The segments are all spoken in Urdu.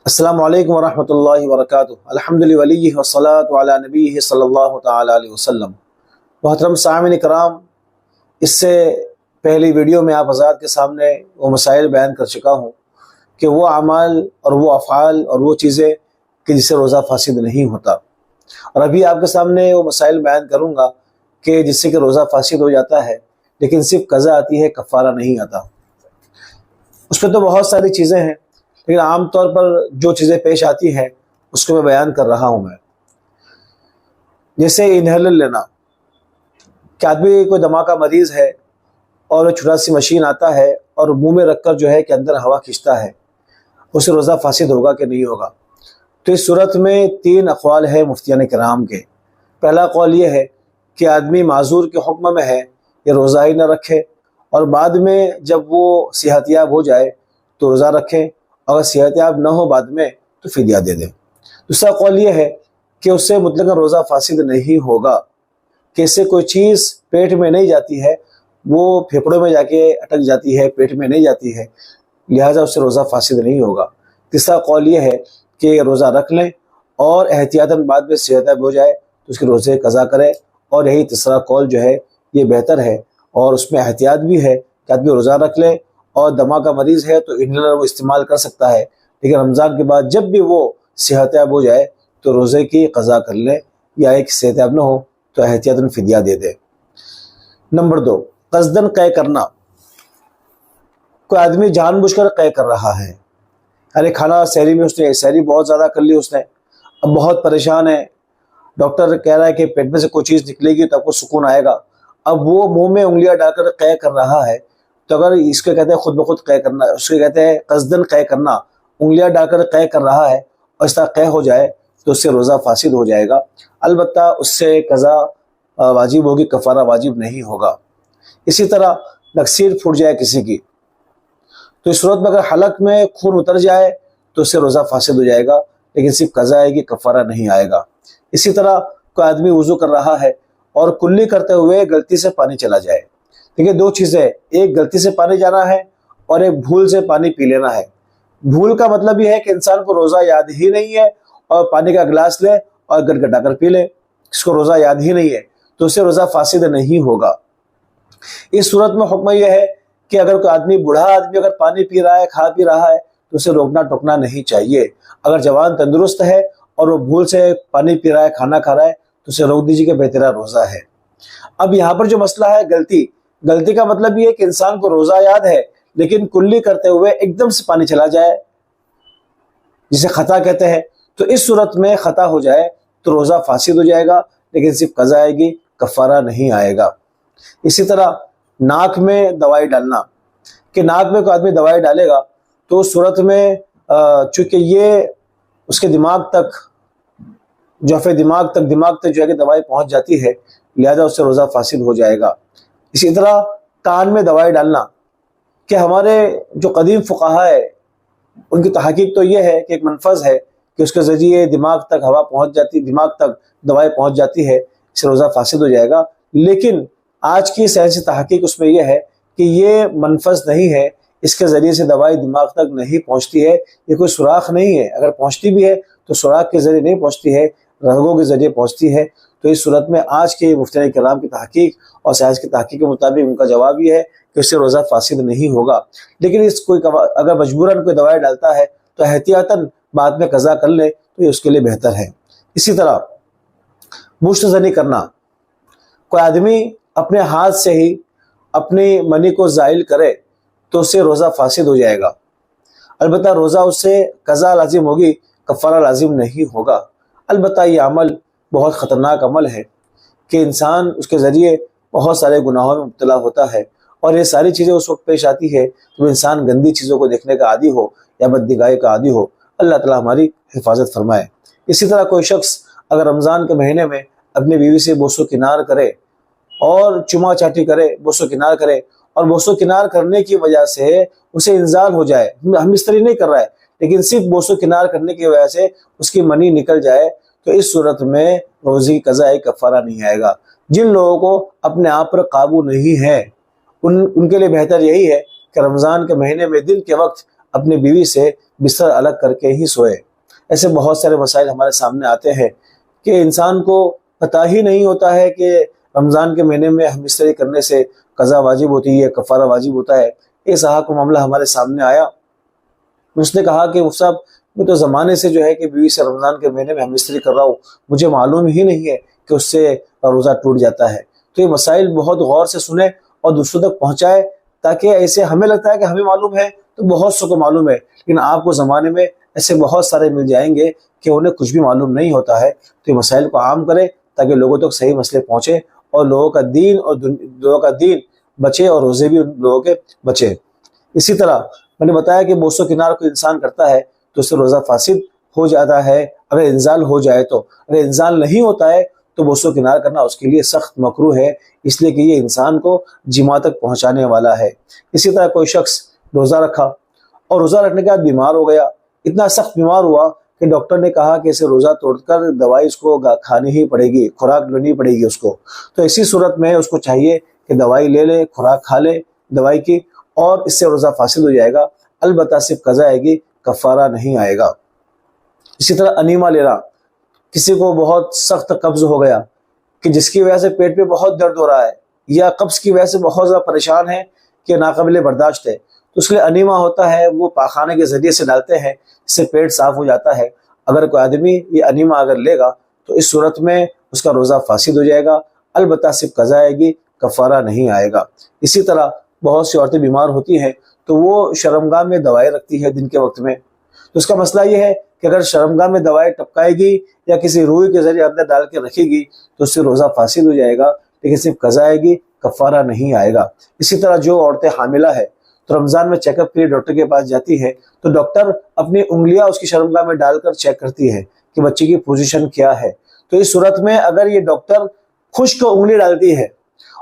السلام علیکم ورحمۃ اللہ وبرکاتہ۔ الحمدللہ ولی والصلاۃ علی نبی صلی اللہ تعالی علیہ وسلم۔ محترم سامعین کرام، اس سے پہلی ویڈیو میں آپ حضرات کے سامنے وہ مسائل بیان کر چکا ہوں کہ وہ اعمال اور وہ افعال اور وہ چیزیں کہ جس سے روزہ فاسد نہیں ہوتا، اور ابھی آپ کے سامنے وہ مسائل بیان کروں گا کہ جس سے کہ روزہ فاسد ہو جاتا ہے لیکن صرف قضا آتی ہے، کفارہ نہیں آتا۔ اس پہ تو بہت ساری چیزیں ہیں، لیکن عام طور پر جو چیزیں پیش آتی ہیں اس کو میں بیان کر رہا ہوں۔ میں جیسے انہیلر لینا، کہ آدمی کوئی دمہ کا مریض ہے اور چھوٹا سی مشین آتا ہے اور منہ میں رکھ کر جو ہے کہ اندر ہوا کھینچتا ہے، اسے روزہ فاسد ہوگا کہ نہیں ہوگا؟ تو اس صورت میں 3 اقوال ہے مفتیان کرام کے۔ پہلا قول یہ ہے کہ آدمی معذور کے حکم میں ہے، یہ روزہ ہی نہ رکھے، اور بعد میں جب وہ صحت یاب ہو جائے تو روزہ رکھے، اگر صحت یاب نہ ہو بعد میں تو فدیہ دے دے۔ دوسرا قول یہ ہے کہ اس سے مطلق روزہ فاسد نہیں ہوگا، کہ اس سے کوئی چیز پیٹ میں نہیں جاتی ہے، وہ پھیپھڑوں میں جا کے اٹک جاتی ہے، پیٹ میں نہیں جاتی ہے، لہٰذا اس سے روزہ فاسد نہیں ہوگا۔ تیسرا قول یہ ہے کہ روزہ رکھ لیں اور احتیاطاً بعد میں صحت یاب ہو جائے تو اس کے روزے قضا کرے، اور یہی تیسرا قول جو ہے یہ بہتر ہے، اور اس میں احتیاط بھی ہے کہ آدمی روزہ رکھ لے، اور دمہ کا مریض ہے تو انہیلر وہ استعمال کر سکتا ہے، لیکن رمضان کے بعد جب بھی وہ صحت یاب ہو جائے تو روزے کی قضا کر لے، یا ایک صحت یاب نہ ہو تو احتیاطاً فدیہ دے دے۔ نمبر 2، قصداً قے کرنا۔ کوئی آدمی جان بوجھ کر قے کر رہا ہے، یعنی کھانا سحری میں اس نے سحری بہت زیادہ کر لی، اس نے اب بہت پریشان ہے، ڈاکٹر کہہ رہا ہے کہ پیٹ میں سے کوئی چیز نکلے گی تو آپ کو سکون آئے گا، اب وہ منہ میں انگلیاں ڈال کر قے کر رہا ہے، تو اگر اس کو کہتے ہیں خود بخود قے کرنا، اس کو کہتے ہیں قصداً قے کرنا، انگلیاں ڈال کر قے کر رہا ہے اور اس طرح قے ہو جائے تو اس سے روزہ فاسد ہو جائے گا، البتہ اس سے قضا واجب ہوگی، کفارہ واجب نہیں ہوگا۔ اسی طرح نکسیر پھوٹ جائے کسی کی، تو اس صورت میں اگر حلق میں خون اتر جائے تو اس سے روزہ فاسد ہو جائے گا، لیکن صرف قضا آئے گی، کفارہ نہیں آئے گا۔ اسی طرح کوئی آدمی وضو کر رہا ہے اور کلی کرتے ہوئے غلطی سے پانی چلا جائے، دیکھیے 2 چیزیں، ایک غلطی سے پانی جانا ہے اور ایک بھول سے پانی پی لینا ہے۔ بھول کا مطلب یہ ہے کہ انسان کو روزہ یاد ہی نہیں ہے اور پانی کا گلاس لے اور گٹگٹا کر پی لے، اس کو روزہ یاد ہی نہیں ہے تو اس سے روزہ فاسد نہیں ہوگا۔ اس صورت میں حکم یہ ہے کہ اگر کوئی آدمی، بوڑھا آدمی اگر پانی پی رہا ہے، کھا پی رہا ہے تو اسے روکنا ٹوکنا نہیں چاہیے۔ اگر جوان تندرست ہے اور وہ بھول سے پانی پی رہا ہے، کھانا کھا رہا ہے تو اسے روک دیجیے کہ بہترا روزہ ہے۔ اب یہاں پر جو مسئلہ ہے غلطی کا مطلب یہ ہے کہ انسان کو روزہ یاد ہے لیکن کلی کرتے ہوئے ایک دم سے پانی چلا جائے، جسے خطا کہتے ہیں، تو اس صورت میں خطا ہو جائے تو روزہ فاسد ہو جائے گا، لیکن صرف قضا آئے گی، کفارہ نہیں آئے گا۔ اسی طرح ناک میں دوائی ڈالنا، کہ ناک میں کوئی آدمی دوائی ڈالے گا تو اس صورت میں چونکہ یہ اس کے دماغ تک، جوف دماغ تک جو ہے کہ دوائی پہنچ جاتی ہے، لہذا اس سے روزہ فاسد ہو جائے گا۔ اسی طرح کان میں دوائی ڈالنا، کہ ہمارے جو قدیم فقہاء ہے ان کی تحقیق تو یہ ہے کہ ایک منفذ ہے کہ اس کے ذریعے دماغ تک ہوا پہنچ جاتی، دماغ تک دوائی پہنچ جاتی ہے، اس سے روزہ فاسد ہو جائے گا۔ لیکن آج کی سائنسی تحقیق اس میں یہ ہے کہ یہ منفذ نہیں ہے، اس کے ذریعے سے دوائی دماغ تک نہیں پہنچتی ہے، یہ کوئی سوراخ نہیں ہے، اگر پہنچتی بھی ہے تو سوراخ کے ذریعے نہیں پہنچتی ہے، رگوں کے ذریعے پہنچتی ہے۔ تو اس صورت میں آج کے مفتیان کرام کی تحقیق اور سائنس کی تحقیق کے مطابق ان کا جواب یہ ہے کہ اس سے روزہ فاسد نہیں ہوگا، لیکن اگر مجبوراً کوئی دوائی ڈالتا ہے تو احتیاطاً بعد میں قضا کر لے تو یہ اس کے لیے بہتر ہے۔ اسی طرح مشت زنی کرنا، کوئی آدمی اپنے ہاتھ سے ہی اپنی منی کو زائل کرے تو اس سے روزہ فاسد ہو جائے گا، البتہ روزہ اس سے قضا لازم ہوگی، کفارہ لازم نہیں ہوگا۔ البتہ یہ عمل بہت خطرناک عمل ہے کہ انسان اس کے ذریعے بہت سارے گناہوں میں مبتلا ہوتا ہے، اور یہ ساری چیزیں اس وقت پیش آتی ہے جب انسان گندی چیزوں کو دیکھنے کا عادی ہو یا بدنگاہی کا عادی ہو۔ اللہ تعالیٰ ہماری حفاظت فرمائے۔ اسی طرح کوئی شخص اگر رمضان کے مہینے میں اپنی بیوی سے بوس و کنار کرے اور چما چاٹی کرے، بوس و کنار کرے، اور بوس و کنار کرنے کی وجہ سے اسے انزال ہو جائے، ہم اس طرح نہیں کر رہا ہے لیکن صرف بوس و کنار کرنے کی وجہ سے اس کی منی نکل جائے، تو اس صورت میں روزے کی قضا کفارہ نہیں آئے گا۔ جن لوگوں کو اپنے آپ پر قابو نہیں ہے ان کے لیے بہتر یہی ہے کہ رمضان کے مہینے میں دن کے وقت اپنی بیوی سے بستر الگ کر کے ہی سوئے۔ ایسے بہت سارے مسائل ہمارے سامنے آتے ہیں کہ انسان کو پتہ ہی نہیں ہوتا ہے کہ رمضان کے مہینے میں ہم بستری کرنے سے قضا واجب ہوتی ہے، کفارہ واجب ہوتا ہے۔ ایک صاحب کو معاملہ ہمارے سامنے آیا، اس نے کہا کہ مفتی صاحب میں تو زمانے سے جو ہے کہ بیوی سے رمضان کے مہینے میں ہم بستری کر رہا ہوں، مجھے معلوم ہی نہیں ہے کہ اس سے روزہ ٹوٹ جاتا ہے۔ تو یہ مسائل بہت غور سے سنیں اور دوسروں تک پہنچائے، تاکہ ایسے ہمیں لگتا ہے کہ ہمیں معلوم ہے تو بہت سو کو معلوم ہے، لیکن آپ کو زمانے میں ایسے بہت سارے مل جائیں گے کہ انہیں کچھ بھی معلوم نہیں ہوتا ہے۔ تو یہ مسائل کو عام کریں تاکہ لوگوں تک صحیح مسئلے پہنچے اور لوگوں کا دین بچے اور روزے بھی ان لوگوں کے بچے۔ اسی طرح میں نے بتایا کہ بوسو کنار کو انسان کرتا ہے تو اس سے روزہ فاسد ہو جاتا ہے اگر انزال ہو جائے تو۔ اگر انزال نہیں ہوتا ہے تو بوسو کنار کرنا اس کے لیے سخت مکروہ ہے، اس لیے کہ یہ انسان کو جماع تک پہنچانے والا ہے۔ اسی طرح کوئی شخص روزہ رکھا اور روزہ رکھنے کے بعد بیمار ہو گیا، اتنا سخت بیمار ہوا کہ ڈاکٹر نے کہا کہ اسے روزہ توڑ کر دوائی اس کو کھانی ہی پڑے گی، خوراک لینی پڑے گی اس کو۔ تو اسی صورت میں اس کو چاہیے کہ دوائی لے لے، خوراک کھا لے دوائی کی، اور اس سے روزہ فاسد ہو جائے گا، البتہ صرف قضا آئے گی، کفارہ نہیں آئے گا۔ اسی طرح انیما لینا، کسی کو بہت سخت قبض ہو گیا کہ جس کی وجہ سے پیٹ پہ بہت درد ہو رہا ہے، یا قبض کی وجہ سے بہت زیادہ پریشان ہے کہ ناقابل برداشت ہے، تو اس کے لیے انیما ہوتا ہے، وہ پاخانے کے ذریعے سے ڈالتے ہیں، اس سے پیٹ صاف ہو جاتا ہے۔ اگر کوئی آدمی یہ انیما اگر لے گا تو اس صورت میں اس کا روزہ فاسد ہو جائے گا، البتہ صرف قضا آئے گی، کفارہ نہیں آئے گا۔ اسی طرح بہت سی عورتیں بیمار ہوتی ہیں تو وہ شرمگاہ میں دوائی رکھتی ہے دن کے وقت میں، تو اس کا مسئلہ یہ ہے کہ اگر شرمگاہ میں دوائی ٹپکائے گی یا کسی روئی کے ذریعے اندر ڈال کے رکھے گی تو اس سے روزہ فاسد ہو جائے گا، لیکن صرف قضا آئے گی، کفارہ نہیں آئے گا۔ اسی طرح جو عورتیں حاملہ ہے تو رمضان میں چیک اپ کے لیے ڈاکٹر کے پاس جاتی ہے تو ڈاکٹر اپنی انگلیاں اس کی شرمگاہ میں ڈال کر چیک کرتی ہے کہ بچے کی پوزیشن کیا ہے۔ تو اس صورت میں اگر یہ ڈاکٹر خشک انگلی ڈالتی ہے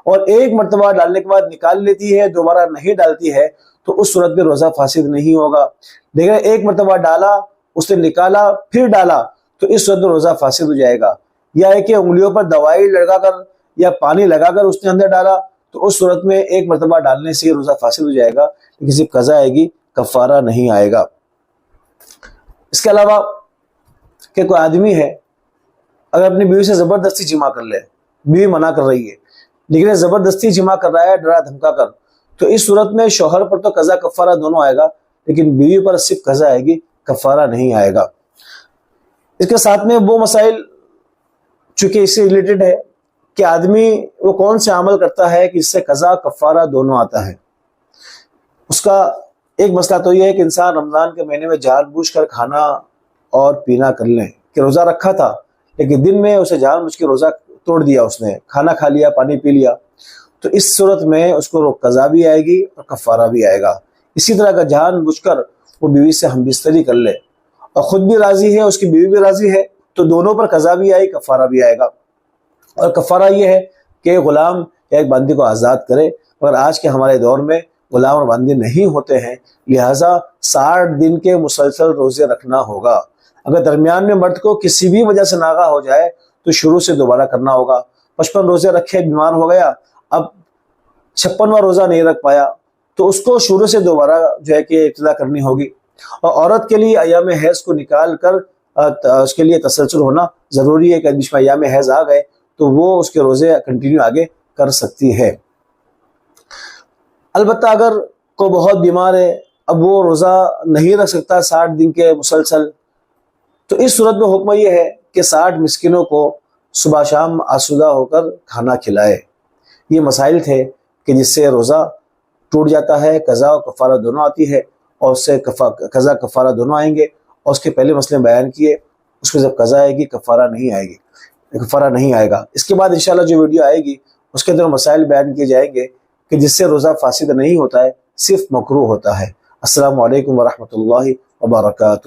اور ایک مرتبہ ڈالنے کے بعد نکال لیتی ہے، دوبارہ نہیں ڈالتی ہے، تو اس صورت میں روزہ فاسد نہیں ہوگا۔ لیکن ایک مرتبہ ڈالا، اس نے نکالا، پھر ڈالا، تو اس صورت میں روزہ فاسد ہو جائے گا۔ یا ہے کہ انگلیوں پر دوائی لگا کر یا پانی لگا کر اس نے اندر ڈالا، تو اس صورت میں ایک مرتبہ ڈالنے سے روزہ فاسد ہو جائے گا، لیکن صرف قضا آئے گی، کفارہ نہیں آئے گا۔ اس کے علاوہ کہ کوئی آدمی ہے اگر اپنی بیوی سے زبردستی جماع کر لے، بیوی منع کر رہی ہے لیکن زبردستی جماع کر رہا ہے ڈرا دھمکا کر، تو اس صورت میں شوہر پر تو قضا کفارہ دونوں آئے گا، لیکن بیوی پر صرف قضا آئے گی، کفارہ نہیں آئے گا۔ اس کے ساتھ میں وہ مسائل چونکہ اس سے ریلیٹڈ ہے کہ آدمی وہ کون سے عمل کرتا ہے کہ اس سے قضا کفارہ دونوں آتا ہے۔ اس کا ایک مسئلہ تو یہ ہے کہ انسان رمضان کے مہینے میں جان بوجھ کر کھانا اور پینا کر لیں، کہ روزہ رکھا تھا لیکن دن میں اسے جان بوجھ کے روزہ توڑ دیا، اس نے کھانا کھا لیا، پانی پی لیا، تو اس صورت میں اس کو قضا بھی آئے گی اور کفارہ بھی آئے گا۔ اسی طرح کا جان بوجھ کر وہ بیوی سے ہم بستری کر لے اور خود بھی راضی ہے، اس کی بیوی بھی راضی ہے، تو دونوں پر قضا بھی آئی، کفارہ بھی آئے گا۔ اور کفارہ یہ ہے کہ غلام یا ایک بندی کو آزاد کرے، مگر آج کے ہمارے دور میں غلام اور بندی نہیں ہوتے ہیں، لہٰذا 60 دن کے مسلسل روزے رکھنا ہوگا۔ اگر درمیان میں مرد کو کسی بھی وجہ سے ناغہ ہو جائے تو شروع سے دوبارہ کرنا ہوگا۔ 55 روزے رکھے، بیمار ہو گیا، اب 56واں روزہ نہیں رکھ پایا تو اس کو شروع سے دوبارہ جو ہے کہ ابتدا کرنی ہوگی۔ اور عورت کے لیے ایام حیض کو نکال کر اس کے لیے تسلسل ہونا ضروری ہے کہ بیچ میں ایام حیض آ گئے تو وہ اس کے روزے کنٹینیو آگے کر سکتی ہے۔ البتہ اگر کوئی بہت بیمار ہے، اب وہ روزہ نہیں رکھ سکتا 60 دن کے مسلسل، تو اس صورت میں حکم یہ ہے کہ 60 مسکینوں کو صبح شام آسودہ ہو کر کھانا کھلائے۔ یہ مسائل تھے کہ جس سے روزہ ٹوٹ جاتا ہے، قضا و کفارہ دونوں آتی ہے، اور اس سے قضا کفارہ دونوں آئیں گے، اور اس کے پہلے مسئلے بیان کیے، اس میں جب قضا آئے گی کفارہ نہیں آئے گی، کفارہ نہیں آئے گا۔ اس کے بعد انشاءاللہ جو ویڈیو آئے گی اس کے اندر مسائل بیان کیے جائیں گے کہ جس سے روزہ فاسد نہیں ہوتا ہے، صرف مکروہ ہوتا ہے۔ السلام علیکم ورحمۃ اللہ وبرکاتہ۔